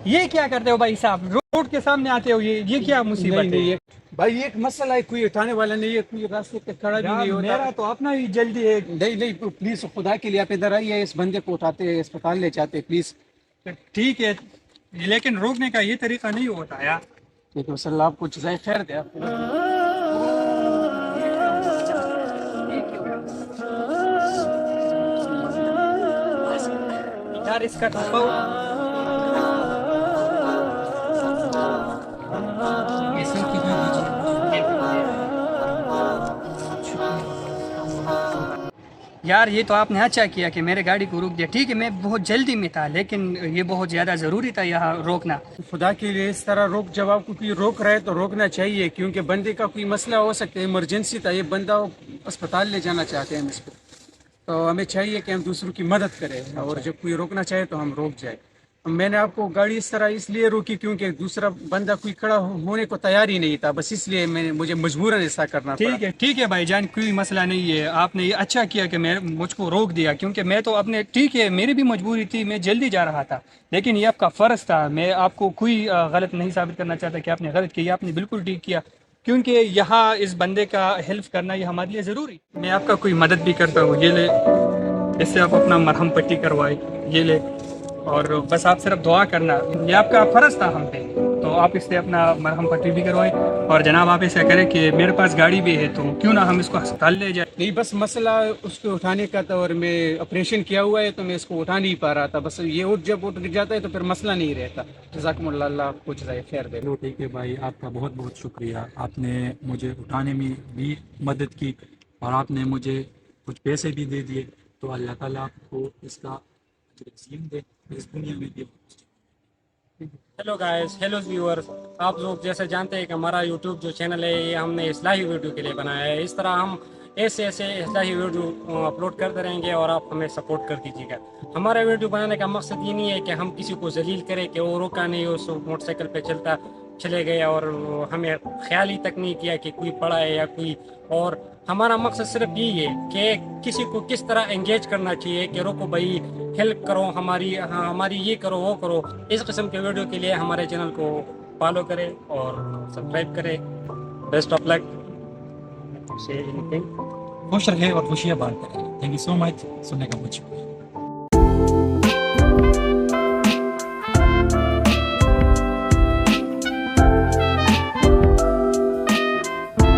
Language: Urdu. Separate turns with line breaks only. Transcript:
یہ کیا کرتے ہو بھائی صاحب؟ روڈ کے سامنے آتے ہو، یہ کیا مصیبت ہے؟
نہیں بھائی ایک مسئلہ ہے، کوئی اٹھانے والا نہیں ہے، کوئی راستے پہ کھڑا بھی نہیں ہوتا۔
میرا تو اپنا ہی جلدی ہے۔
نہیں پلیز خدا کے لیے آپ ادھر آئیے، اس بندے کو اٹھاتے ہیں، اسپتال لے جاتے ہیں پلیز۔
ٹھیک ہے لیکن روکنے کا یہ طریقہ نہیں ہوتا یار۔
لیکن صلی اللہ آپ کو جزائے خیر دے۔
یار اس کا یار یہ تو آپ نے اچھا کیا کہ میرے گاڑی کو روک دیا۔ ٹھیک ہے میں بہت جلدی میں تھا لیکن یہ بہت زیادہ ضروری تھا یہاں روکنا۔
خدا کے لیے اس طرح روک، جب آپ کو کوئی روک رہا ہے تو روکنا چاہیے، کیونکہ بندے کا کوئی مسئلہ ہو سکتا ہے، ایمرجنسی تھا، یہ بندہ اسپتال لے جانا چاہتے ہیں ہم اس کو، تو ہمیں چاہیے کہ ہم دوسروں کی مدد کریں، اور جب کوئی روکنا چاہے تو ہم روک جائیں۔ میں نے آپ کو گاڑی اس طرح اس لیے روکی کیونکہ دوسرا بندہ کوئی کھڑا ہونے کو تیار ہی نہیں تھا، بس اس لیے مجھے مجبوراً ایسا کرنا پڑا۔
ٹھیک ہے بھائی جان، کوئی مسئلہ نہیں ہے، آپ نے یہ اچھا کیا کہ مجھ کو روک دیا، کیونکہ میں تو اپنے ٹھیک ہے میری بھی مجبوری تھی، میں جلدی جا رہا تھا، لیکن یہ آپ کا فرض تھا۔ میں آپ کو کوئی غلط نہیں ثابت کرنا چاہتا کہ آپ نے غلط کیا، آپ نے بالکل ٹھیک کیا، کیونکہ یہاں اس بندے کا ہیلپ کرنا یہ ہمارے لیے ضروری۔ میں آپ کا کوئی مدد بھی کرتا ہوں، یہ لے، اس سے آپ اپنا مرہم پٹی کروائے، یہ لے، اور بس آپ صرف دعا کرنا، یہ آپ کا فرض تھا ہم پہ، تو آپ اس سے اپنا مرہم پٹی بھی کروائیں، اور جناب آپ ایسا کریں کہ میرے پاس گاڑی بھی ہے تو کیوں نہ ہم اس کو ہسپتال لے جائیں۔
نہیں بس مسئلہ اس کو اٹھانے کا تھا، اور میں آپریشن کیا ہوا ہے تو میں اس کو اٹھا نہیں پا رہا تھا، بس یہ جب اٹھ جاتا ہے تو پھر مسئلہ نہیں رہتا۔ جزاکم اللہ، اللہ آپ کو جزائے خیر دے۔
چلو ٹھیک ہے بھائی، آپ کا بہت بہت شکریہ، آپ نے مجھے اٹھانے میں بھی مدد کی، اور آپ نے مجھے کچھ پیسے بھی دے دیے، تو اللہ تعالیٰ آپ کو اس کا اجر عظیم دے، اس دنیا میں بھی۔
ہیلو گائز، ہیلو ویورز، آپ لوگ جیسے جانتے ہیں کہ ہمارا یوٹیوب جو چینل ہے یہ ہم نے اصلاحی ویڈیو کے لیے بنایا ہے، اس طرح ہم ایسے اصلاحی ویڈیو اپلوڈ کرتے رہیں گے اور آپ ہمیں سپورٹ کر دیجیے گا۔ ہمارا ویڈیو بنانے کا مقصد یہ نہیں ہے کہ ہم کسی کو ذلیل کریں کہ وہ روکا نہیں، اس موٹر سائیکل پہ چلے گئے اور ہمیں خیال ہی تک نہیں کیا کہ کوئی پڑا ہے یا کوئی اور۔ ہمارا مقصد صرف یہی ہے کہ کسی کو کس طرح انگیج کرنا چاہیے کہ روکو بھائی، ہیلپ کرو ہماری یہ کرو وہ کرو۔ اس قسم کے ویڈیو کے لیے ہمارے چینل کو فالو کریں اور سبسکرائب کریں۔ بیسٹ آف لک۔
خوش رہے اور خوشیاں بانٹتے رہیں۔ تھینک یو سو مچ، سننے کا مجھ